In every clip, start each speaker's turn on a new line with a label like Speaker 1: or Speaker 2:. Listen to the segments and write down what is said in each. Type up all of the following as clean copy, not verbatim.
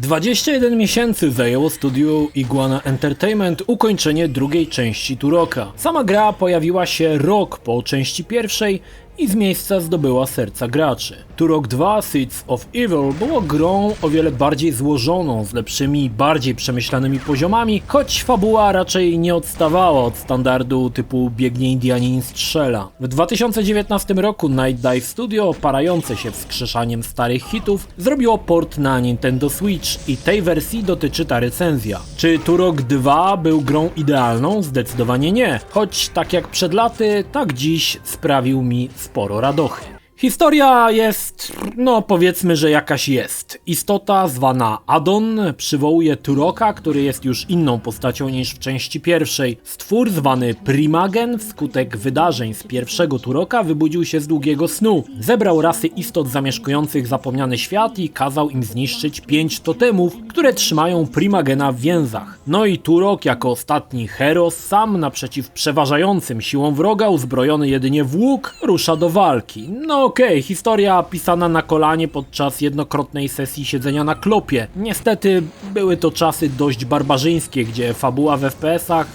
Speaker 1: 21 miesięcy zajęło studiu Iguana Entertainment ukończenie drugiej części Turoka. Sama gra pojawiła się rok po części pierwszej i z miejsca zdobyła serca graczy. Turok 2 Seeds of Evil było grą o wiele bardziej złożoną, z lepszymi, bardziej przemyślanymi poziomami, choć fabuła raczej nie odstawała od standardu typu biegnie Indianin i strzela. W 2019 roku Night Dive Studio, parające się wskrzeszaniem starych hitów, zrobiło port na Nintendo Switch i tej wersji dotyczy ta recenzja. Czy Turok 2 był grą idealną? Zdecydowanie nie, choć tak jak przed laty, tak dziś sprawił mi sporo radochy. Historia jest, no powiedzmy, że jakaś jest. Istota zwana Adon przywołuje Turoka, który jest już inną postacią niż w części pierwszej. Stwór zwany Primagen wskutek wydarzeń z pierwszego Turoka wybudził się z długiego snu. Zebrał rasy istot zamieszkujących zapomniany świat i kazał im zniszczyć 5 totemów, które trzymają Primagena w więzach. No i Turok jako ostatni Heros, sam naprzeciw przeważającym siłą wroga, uzbrojony jedynie w łuk, rusza do walki. No okej, historia pisana na kolanie podczas jednokrotnej sesji siedzenia na klopie. Niestety były to czasy dość barbarzyńskie, gdzie fabuła w FPS-ach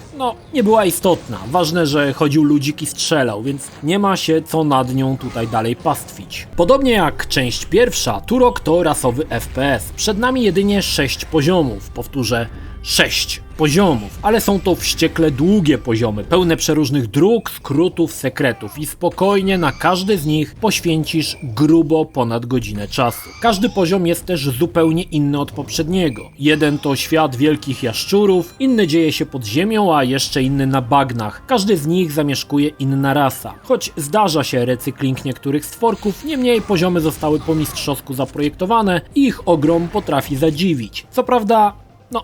Speaker 1: nie była istotna. Ważne, że chodził ludzik i strzelał, więc nie ma się co nad nią tutaj dalej pastwić. Podobnie jak część pierwsza, Turok to rasowy FPS. Przed nami jedynie 6 poziomów. Powtórzę, 6 poziomów, ale są to wściekle długie poziomy, pełne przeróżnych dróg, skrótów, sekretów i spokojnie na każdy z nich poświęcisz grubo ponad godzinę czasu. Każdy poziom jest też zupełnie inny od poprzedniego. Jeden to świat wielkich jaszczurów, inny dzieje się pod ziemią, a jeszcze inny na bagnach. Każdy z nich zamieszkuje inna rasa. Choć zdarza się recykling niektórych stworków, niemniej poziomy zostały po mistrzowsku zaprojektowane i ich ogrom potrafi zadziwić. Co prawda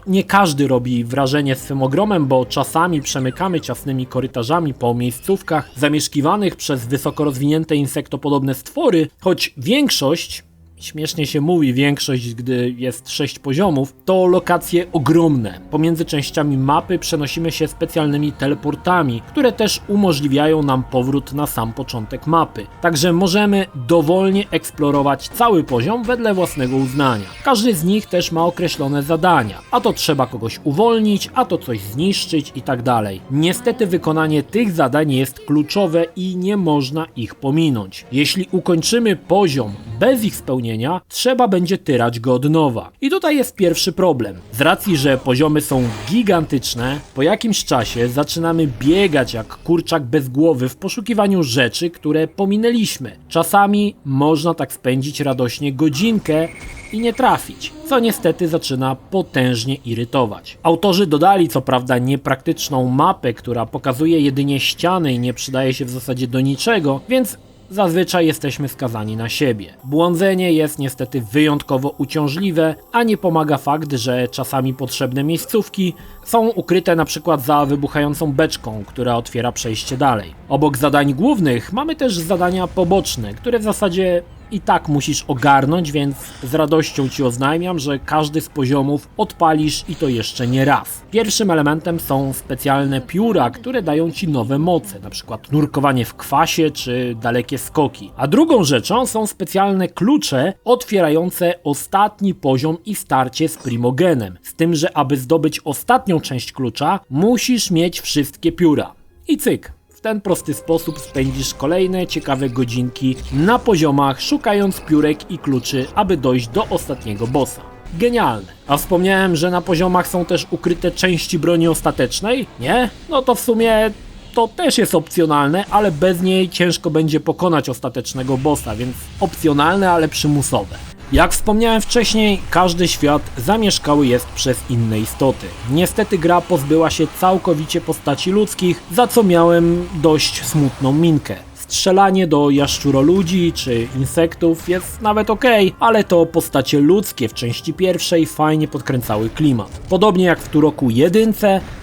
Speaker 1: nie każdy robi wrażenie swym ogromem, bo czasami przemykamy ciasnymi korytarzami po miejscówkach zamieszkiwanych przez wysoko rozwinięte insektopodobne stwory, choć większość, śmiesznie się mówi większość, gdy jest 6 poziomów, to lokacje ogromne. Pomiędzy częściami mapy przenosimy się specjalnymi teleportami, które też umożliwiają nam powrót na sam początek mapy. Także możemy dowolnie eksplorować cały poziom wedle własnego uznania. Każdy z nich też ma określone zadania. A to trzeba kogoś uwolnić, a to coś zniszczyć i tak dalej. Niestety wykonanie tych zadań jest kluczowe i nie można ich pominąć. Jeśli ukończymy poziom bez ich spełnienia, trzeba będzie tyrać go od nowa. I tutaj jest pierwszy problem. Z racji, że poziomy są gigantyczne, po jakimś czasie zaczynamy biegać jak kurczak bez głowy w poszukiwaniu rzeczy, które pominęliśmy. Czasami można tak spędzić radośnie godzinkę i nie trafić, co niestety zaczyna potężnie irytować. Autorzy dodali co prawda niepraktyczną mapę, która pokazuje jedynie ściany i nie przydaje się w zasadzie do niczego, więc zazwyczaj jesteśmy skazani na siebie. Błądzenie jest niestety wyjątkowo uciążliwe, a nie pomaga fakt, że czasami potrzebne miejscówki są ukryte na przykład za wybuchającą beczką, która otwiera przejście dalej. Obok zadań głównych mamy też zadania poboczne, które w zasadzie i tak musisz ogarnąć, więc z radością Ci oznajmiam, że każdy z poziomów odpalisz i to jeszcze nie raz. Pierwszym elementem są specjalne pióra, które dają Ci nowe moce, np. nurkowanie w kwasie czy dalekie skoki. A drugą rzeczą są specjalne klucze otwierające ostatni poziom i starcie z Primogenem. Z tym, że aby zdobyć ostatnią część klucza, musisz mieć wszystkie pióra. I cyk. W ten prosty sposób spędzisz kolejne ciekawe godzinki na poziomach, szukając piórek i kluczy, aby dojść do ostatniego bossa. Genialne. A wspomniałem, że na poziomach są też ukryte części broni ostatecznej? Nie? No to w sumie to też jest opcjonalne, ale bez niej ciężko będzie pokonać ostatecznego bossa, więc opcjonalne, ale przymusowe. Jak wspomniałem wcześniej, każdy świat zamieszkały jest przez inne istoty. Niestety gra pozbyła się całkowicie postaci ludzkich, za co miałem dość smutną minkę. Strzelanie do jaszczuroludzi czy insektów jest nawet okej, ale to postacie ludzkie w części pierwszej fajnie podkręcały klimat. Podobnie jak w Turoku 1,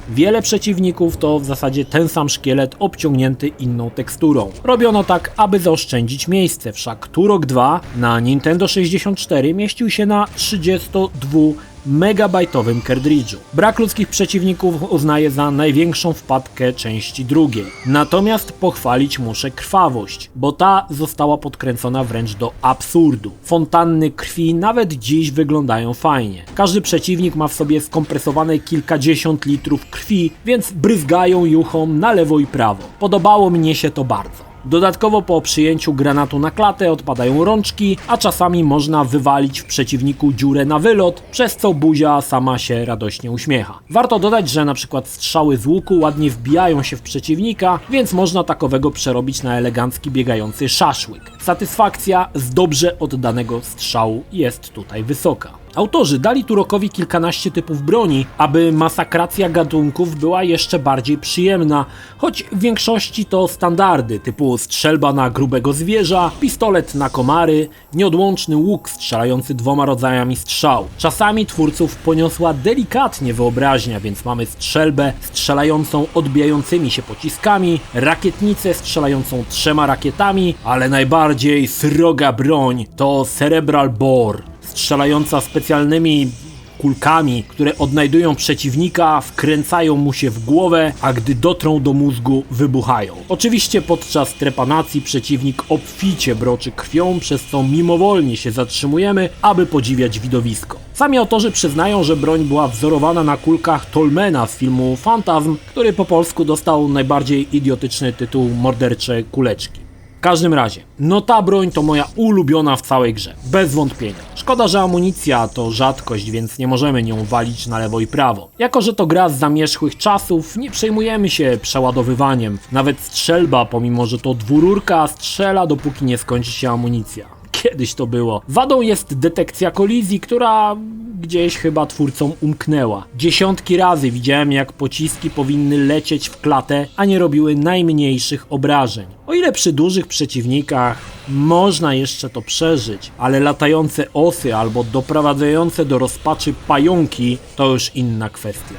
Speaker 1: wiele przeciwników to w zasadzie ten sam szkielet obciągnięty inną teksturą. Robiono tak, aby zaoszczędzić miejsce, wszak Turok 2 na Nintendo 64 mieścił się na 32 megabajtowym kartridżu. Brak ludzkich przeciwników uznaję za największą wpadkę części drugiej. Natomiast pochwalić muszę krwawość, bo ta została podkręcona wręcz do absurdu. Fontanny krwi nawet dziś wyglądają fajnie. Każdy przeciwnik ma w sobie skompresowane kilkadziesiąt litrów krwi, więc bryzgają juchą na lewo i prawo. Podobało mnie się to bardzo. Dodatkowo po przyjęciu granatu na klatę odpadają rączki, a czasami można wywalić w przeciwniku dziurę na wylot, przez co buzia sama się radośnie uśmiecha. Warto dodać, że na przykład strzały z łuku ładnie wbijają się w przeciwnika, więc można takowego przerobić na elegancki biegający szaszłyk. Satysfakcja z dobrze oddanego strzału jest tutaj wysoka. Autorzy dali Turokowi kilkanaście typów broni, aby masakracja gatunków była jeszcze bardziej przyjemna, choć w większości to standardy typu strzelba na grubego zwierza, pistolet na komary, nieodłączny łuk strzelający 2 rodzajami strzał. Czasami twórców poniosła delikatnie wyobraźnia, więc mamy strzelbę strzelającą odbijającymi się pociskami, rakietnicę strzelającą 3 rakietami, ale najbardziej sroga broń to Cerebral Bore, strzelająca specjalnymi kulkami, które odnajdują przeciwnika, wkręcają mu się w głowę, a gdy dotrą do mózgu, wybuchają. Oczywiście podczas trepanacji przeciwnik obficie broczy krwią, przez co mimowolnie się zatrzymujemy, aby podziwiać widowisko. Sami autorzy przyznają, że broń była wzorowana na kulkach Tolmana z filmu Fantasm, który po polsku dostał najbardziej idiotyczny tytuł Mordercze kuleczki. W każdym razie, no ta broń to moja ulubiona w całej grze, bez wątpienia. Szkoda, że amunicja to rzadkość, więc nie możemy nią walić na lewo i prawo. Jako że to gra z zamierzchłych czasów, nie przejmujemy się przeładowywaniem. Nawet strzelba, pomimo że to dwururka, strzela dopóki nie skończy się amunicja. Kiedyś to było. Wadą jest detekcja kolizji, która gdzieś chyba twórcom umknęła. Dziesiątki razy widziałem, jak pociski powinny lecieć w klatę, a nie robiły najmniejszych obrażeń. O ile przy dużych przeciwnikach można jeszcze to przeżyć, ale latające osy albo doprowadzające do rozpaczy pająki to już inna kwestia.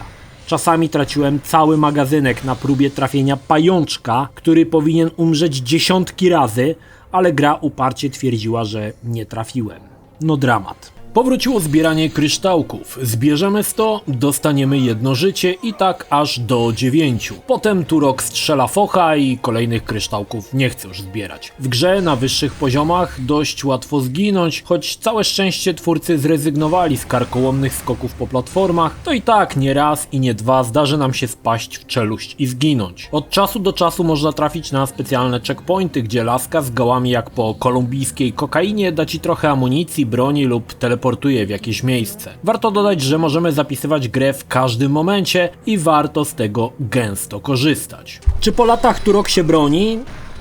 Speaker 1: Czasami traciłem cały magazynek na próbie trafienia pajączka, który powinien umrzeć dziesiątki razy, ale gra uparcie twierdziła, że nie trafiłem. No dramat. Powróciło zbieranie kryształków. Zbierzemy 100, dostaniemy 1 życie i tak aż do 9. Potem Turok strzela focha i kolejnych kryształków nie chce już zbierać. W grze na wyższych poziomach dość łatwo zginąć, choć całe szczęście twórcy zrezygnowali z karkołomnych skoków po platformach, to i tak nie raz i nie dwa zdarzy nam się spaść w czeluść i zginąć. Od czasu do czasu można trafić na specjalne checkpointy, gdzie laska z gałami jak po kolumbijskiej kokainie da ci trochę amunicji, broni lub teleportuje w jakieś miejsce. Warto dodać, że możemy zapisywać grę w każdym momencie i warto z tego gęsto korzystać. Czy po latach Turok się broni?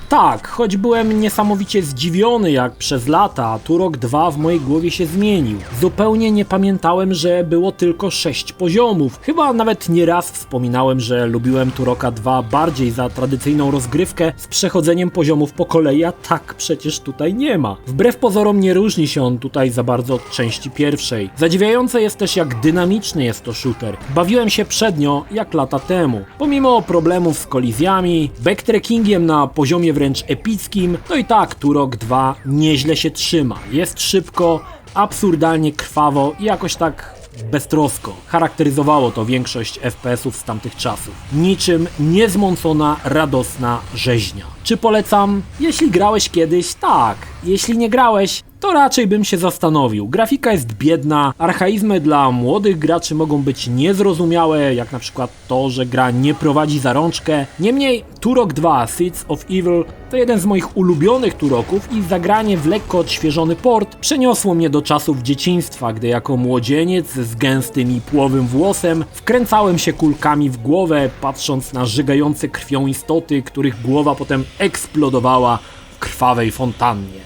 Speaker 1: Tak, choć byłem niesamowicie zdziwiony, jak przez lata Turok 2 w mojej głowie się zmienił. Zupełnie nie pamiętałem, że było tylko 6 poziomów. Chyba nawet nieraz wspominałem, że lubiłem Turoka 2 bardziej za tradycyjną rozgrywkę z przechodzeniem poziomów po kolei, a tak przecież tutaj nie ma. Wbrew pozorom nie różni się on tutaj za bardzo od części pierwszej. Zadziwiające jest też, jak dynamiczny jest to shooter. Bawiłem się przednio jak lata temu. Pomimo problemów z kolizjami, backtrackingiem na poziomie wręcz epickim, to i tak Turok 2 nieźle się trzyma. Jest szybko, absurdalnie krwawo i jakoś tak beztrosko. Charakteryzowało to większość FPS-ów z tamtych czasów. Niczym niezmącona, radosna rzeźnia. Czy polecam? Jeśli grałeś kiedyś, tak. Jeśli nie grałeś, to raczej bym się zastanowił. Grafika jest biedna, archaizmy dla młodych graczy mogą być niezrozumiałe, jak na przykład to, że gra nie prowadzi za rączkę. Niemniej Turok 2 Seeds of Evil to jeden z moich ulubionych Turoków i zagranie w lekko odświeżony port przeniosło mnie do czasów dzieciństwa, gdy jako młodzieniec z gęstym i płowym włosem wkręcałem się kulkami w głowę, patrząc na żygające krwią istoty, których głowa potem eksplodowała w krwawej fontannie.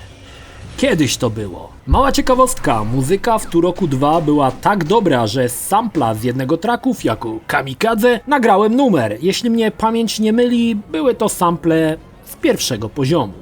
Speaker 1: Kiedyś to było. Mała ciekawostka, muzyka w Turoku 2 była tak dobra, że z sampla z jednego tracków jako Kamikadze nagrałem numer. Jeśli mnie pamięć nie myli, były to sample z pierwszego poziomu.